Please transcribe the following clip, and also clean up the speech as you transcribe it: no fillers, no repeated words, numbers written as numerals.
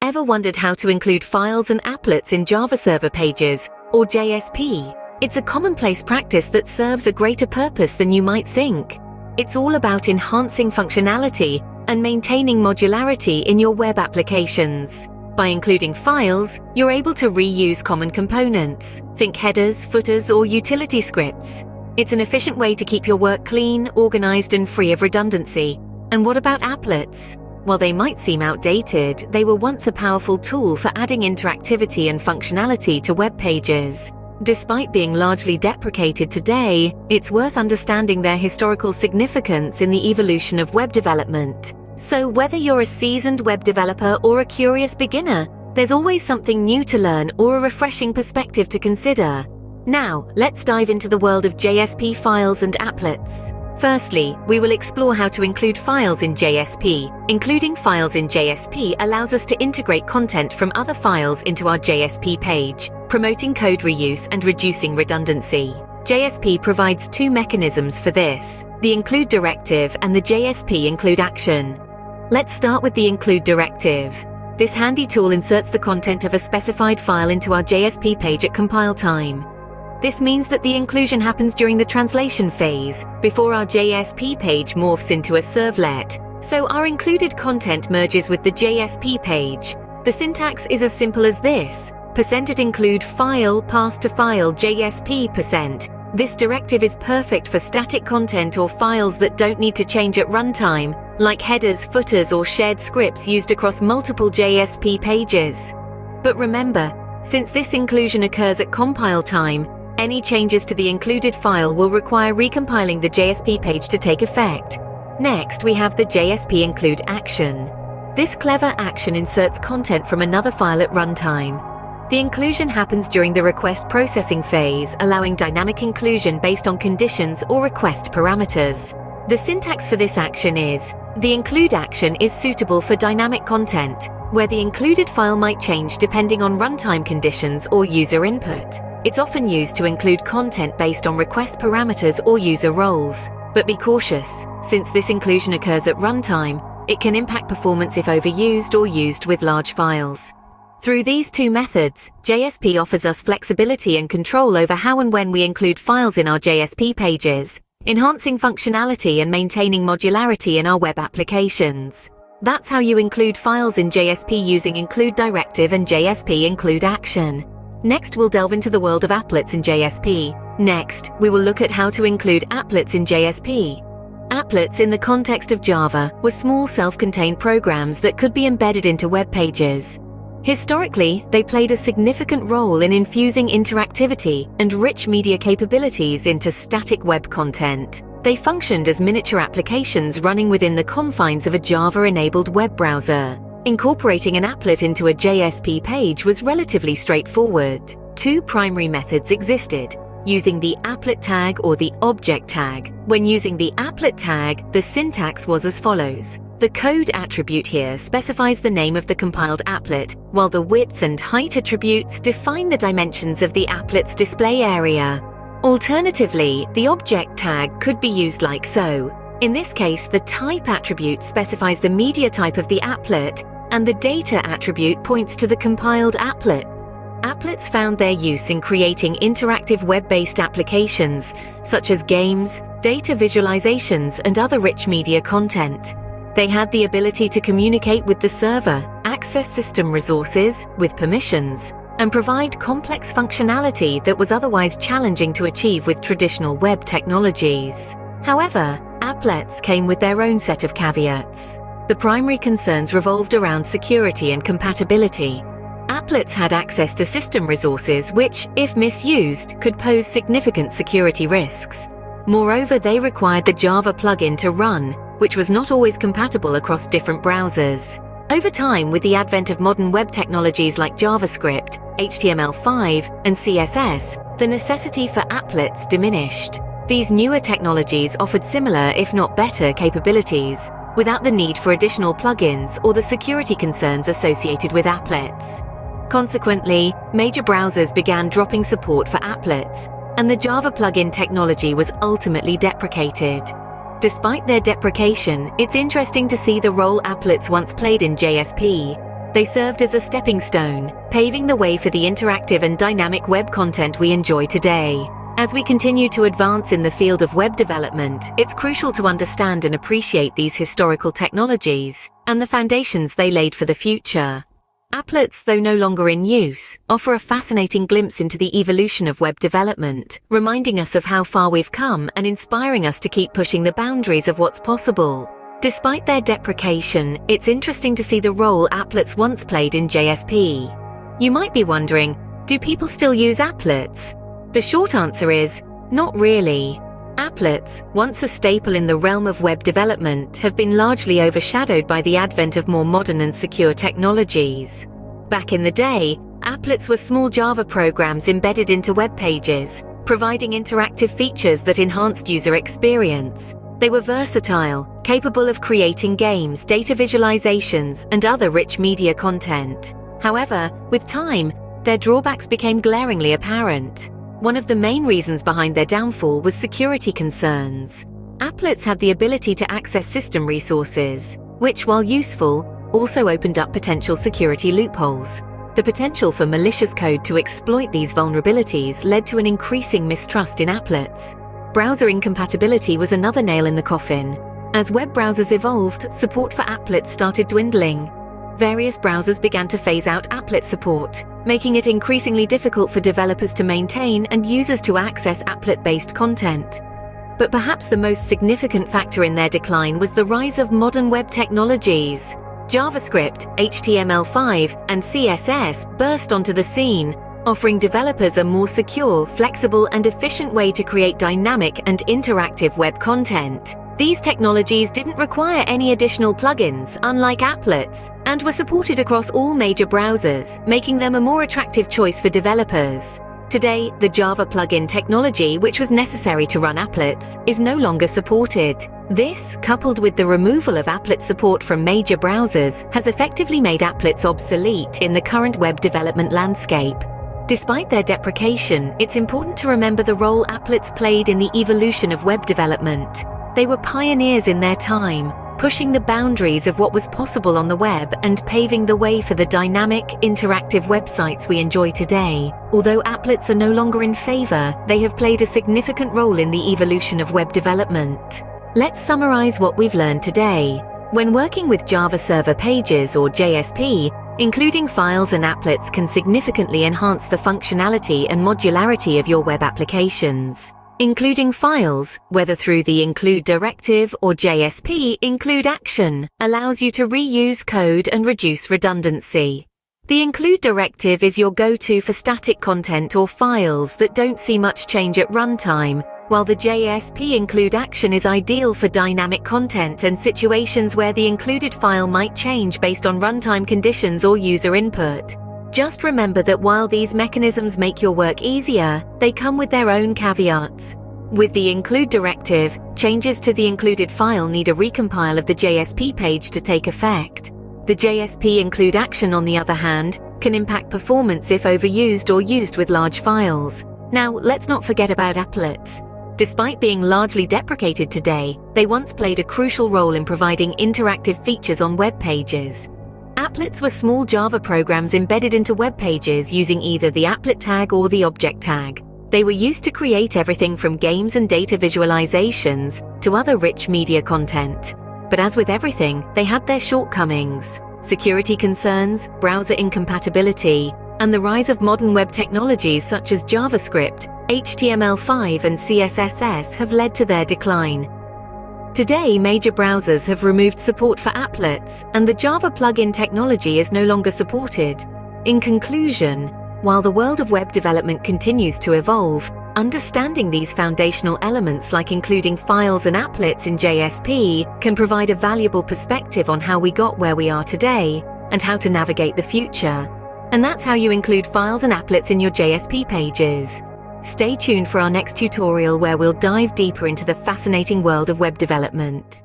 Ever wondered how to include files and applets in JavaServer Pages, or JSP? It's a commonplace practice that serves a greater purpose than you might think. It's all about enhancing functionality and maintaining modularity in your web applications. By including files, you're able to reuse common components. Think headers, footers, or utility scripts. It's an efficient way to keep your work clean, organized, and free of redundancy. And what about applets? While they might seem outdated, they were once a powerful tool for adding interactivity and functionality to web pages. Despite being largely deprecated today, it's worth understanding their historical significance in the evolution of web development. So whether you're a seasoned web developer or a curious beginner, there's always something new to learn or a refreshing perspective to consider. Now, let's dive into the world of JSP files and applets. Firstly, we will explore how to include files in JSP. Including files in JSP allows us to integrate content from other files into our JSP page, promoting code reuse and reducing redundancy. JSP provides two mechanisms for this: the Include Directive and the JSP Include Action. Let's start with the Include Directive. This handy tool inserts the content of a specified file into our JSP page at compile time. This means that the inclusion happens during the translation phase, before our JSP page morphs into a servlet, so our included content merges with the JSP page. The syntax is as simple as this: %include file path to file JSP%. This directive is perfect for static content or files that don't need to change at runtime, like headers, footers, or shared scripts used across multiple JSP pages. But remember, since this inclusion occurs at compile time, any changes to the included file will require recompiling the JSP page to take effect. Next, we have the JSP Include Action. This clever action inserts content from another file at runtime. The inclusion happens during the request processing phase, allowing dynamic inclusion based on conditions or request parameters. The syntax for this action is: the include action is suitable for dynamic content, where the included file might change depending on runtime conditions or user input. It's often used to include content based on request parameters or user roles. But be cautious, since this inclusion occurs at runtime, it can impact performance if overused or used with large files. Through these two methods, JSP offers us flexibility and control over how and when we include files in our JSP pages, enhancing functionality and maintaining modularity in our web applications. That's how you include files in JSP using Include Directive and JSP Include Action. Next, we'll delve into the world of applets in JSP. Next, we will look at how to include applets in JSP. Applets in the context of Java were small self-contained programs that could be embedded into web pages. Historically, they played a significant role in infusing interactivity and rich media capabilities into static web content. They functioned as miniature applications running within the confines of a Java-enabled web browser. Incorporating an applet into a JSP page was relatively straightforward. Two primary methods existed: using the applet tag or the object tag. When using the applet tag, the syntax was as follows. The code attribute here specifies the name of the compiled applet, while the width and height attributes define the dimensions of the applet's display area. Alternatively, the object tag could be used like so. In this case, the type attribute specifies the media type of the applet, and the data attribute points to the compiled applet. Applets found their use in creating interactive web-based applications, such as games, data visualizations, and other rich media content. They had the ability to communicate with the server, access system resources with permissions, and provide complex functionality that was otherwise challenging to achieve with traditional web technologies. However, applets came with their own set of caveats. The primary concerns revolved around security and compatibility. Applets had access to system resources which, if misused, could pose significant security risks. Moreover, they required the Java plugin to run, which was not always compatible across different browsers. Over time, with the advent of modern web technologies like JavaScript, HTML5, and CSS, the necessity for applets diminished. These newer technologies offered similar, if not better, capabilities, without the need for additional plugins or the security concerns associated with applets. Consequently, major browsers began dropping support for applets, and the Java plugin technology was ultimately deprecated. Despite their deprecation, it's interesting to see the role applets once played in JSP. They served as a stepping stone, paving the way for the interactive and dynamic web content we enjoy today. As we continue to advance in the field of web development, it's crucial to understand and appreciate these historical technologies and the foundations they laid for the future. Applets, though no longer in use, offer a fascinating glimpse into the evolution of web development, reminding us of how far we've come and inspiring us to keep pushing the boundaries of what's possible. Despite their deprecation, it's interesting to see the role applets once played in JSP. You might be wondering, do people still use applets? The short answer is, not really. Applets, once a staple in the realm of web development, have been largely overshadowed by the advent of more modern and secure technologies. Back in the day, applets were small Java programs embedded into web pages, providing interactive features that enhanced user experience. They were versatile, capable of creating games, data visualizations, and other rich media content. However, with time, their drawbacks became glaringly apparent. One of the main reasons behind their downfall was security concerns. Applets had the ability to access system resources, which, while useful, also opened up potential security loopholes. The potential for malicious code to exploit these vulnerabilities led to an increasing mistrust in applets. Browser incompatibility was another nail in the coffin. As web browsers evolved, support for applets started dwindling. Various browsers began to phase out applet support, making it increasingly difficult for developers to maintain and users to access applet-based content. But perhaps the most significant factor in their decline was the rise of modern web technologies. JavaScript, HTML5, and CSS burst onto the scene, offering developers a more secure, flexible, and efficient way to create dynamic and interactive web content. These technologies didn't require any additional plugins, unlike applets, and were supported across all major browsers, making them a more attractive choice for developers. Today, the Java plugin technology, which was necessary to run applets, is no longer supported. This, coupled with the removal of applet support from major browsers, has effectively made applets obsolete in the current web development landscape. Despite their deprecation, it's important to remember the role applets played in the evolution of web development. They were pioneers in their time, pushing the boundaries of what was possible on the web and paving the way for the dynamic, interactive websites we enjoy today. Although applets are no longer in favor, they have played a significant role in the evolution of web development. Let's summarize what we've learned today. When working with JavaServer Pages or JSP, including files and applets can significantly enhance the functionality and modularity of your web applications. Including files, whether through the Include Directive or JSP Include Action, allows you to reuse code and reduce redundancy. The Include Directive is your go-to for static content or files that don't see much change at runtime, while the JSP Include Action is ideal for dynamic content and situations where the included file might change based on runtime conditions or user input. Just remember that while these mechanisms make your work easier, they come with their own caveats. With the Include Directive, changes to the included file need a recompile of the JSP page to take effect. The JSP Include Action, on the other hand, can impact performance if overused or used with large files. Now, let's not forget about applets. Despite being largely deprecated today, they once played a crucial role in providing interactive features on web pages. Applets were small Java programs embedded into web pages using either the applet tag or the object tag. They were used to create everything from games and data visualizations to other rich media content. But as with everything, they had their shortcomings. Security concerns, browser incompatibility, and the rise of modern web technologies such as JavaScript, HTML5, and CSS have led to their decline. Today, major browsers have removed support for applets, and the Java plugin technology is no longer supported. In conclusion, while the world of web development continues to evolve, understanding these foundational elements like including files and applets in JSP can provide a valuable perspective on how we got where we are today and how to navigate the future. And that's how you include files and applets in your JSP pages. Stay tuned for our next tutorial where we'll dive deeper into the fascinating world of web development.